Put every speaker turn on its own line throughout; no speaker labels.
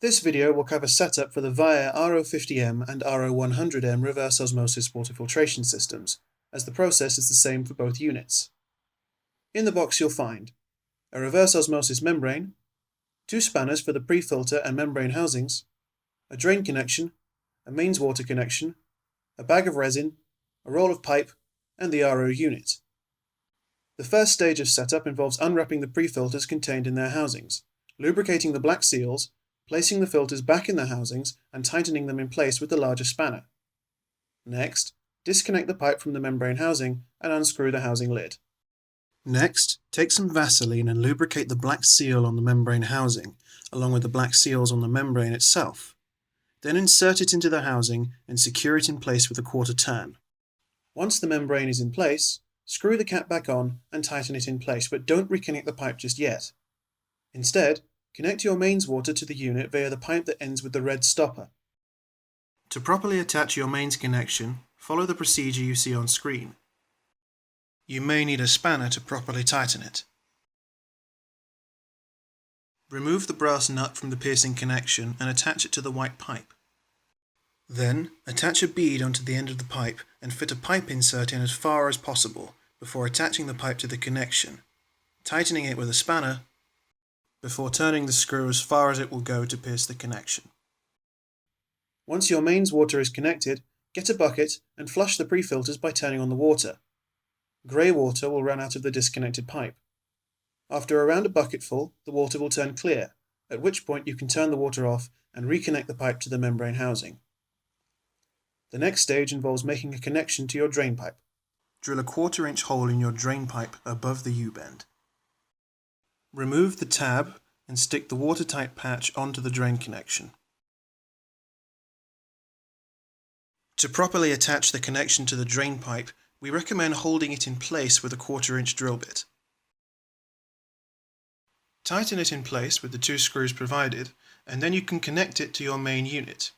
This video will cover setup for the Vyair RO50m and RO100m reverse osmosis water filtration systems, as the process is the same for both units. In the box you'll find a reverse osmosis membrane, 2 spanners for the pre-filter and membrane housings, a drain connection, a mains water connection, a bag of resin, a roll of pipe, and the RO unit. The first stage of setup involves unwrapping the pre-filters contained in their housings, lubricating the black seals, placing the filters back in their housings and tightening them in place with the larger spanner. Next, disconnect the pipe from the membrane housing and unscrew the housing lid. Next, take some Vaseline and lubricate the black seal on the membrane housing, along with the black seals on the membrane itself. Then insert it into the housing and secure it in place with a quarter turn. Once the membrane is in place, screw the cap back on and tighten it in place, but don't reconnect the pipe just yet. Instead, connect your mains water to the unit via the pipe that ends with the red stopper. To properly attach your mains connection, follow the procedure you see on screen. You may need a spanner to properly tighten it. Remove the brass nut from the piercing connection and attach it to the white pipe. Then, attach a bead onto the end of the pipe and fit a pipe insert in as far as possible before attaching the pipe to the connection, tightening it with a spanner before turning the screw as far as it will go to pierce the connection. Once your mains water is connected, get a bucket and flush the pre-filters by turning on the water. Grey water will run out of the disconnected pipe. After around a bucketful, the water will turn clear, at which point you can turn the water off and reconnect the pipe to the membrane housing. The next stage involves making a connection to your drain pipe. Drill a 1/4 inch hole in your drain pipe above the U-bend. Remove the tab and stick the watertight patch onto the drain connection. To properly attach the connection to the drain pipe, we recommend holding it in place with a 1/4 inch drill bit. Tighten it in place with the 2 screws provided, and then you can connect it to your main unit.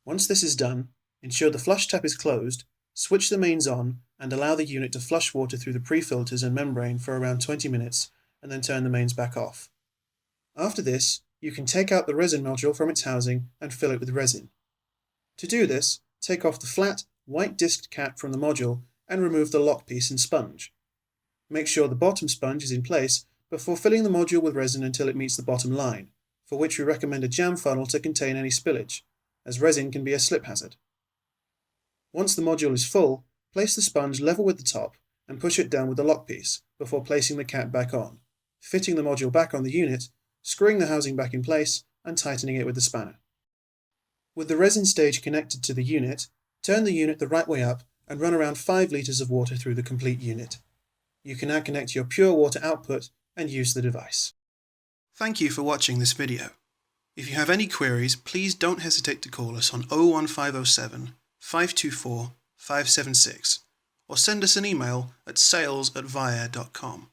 Once this is done, ensure the flush tap is closed, switch the mains on, and allow the unit to flush water through the pre-filters and membrane for around 20 minutes, and then turn the mains back off. After this, you can take out the resin module from its housing and fill it with resin. To do this, take off the flat, white disc cap from the module and remove the lock piece and sponge. Make sure the bottom sponge is in place before filling the module with resin until it meets the bottom line, for which we recommend a jam funnel to contain any spillage, as resin can be a slip hazard. Once the module is full, place the sponge level with the top and push it down with the lock piece before placing the cap back on, fitting the module back on the unit, screwing the housing back in place and tightening it with the spanner. With the resin stage connected to the unit, turn the unit the right way up and run around 5 litres of water through the complete unit. You can now connect your pure water output and use the device. Thank you for watching this video. If you have any queries, please don't hesitate to call us on 01507 524 576 or send us an email at sales@vyair.com.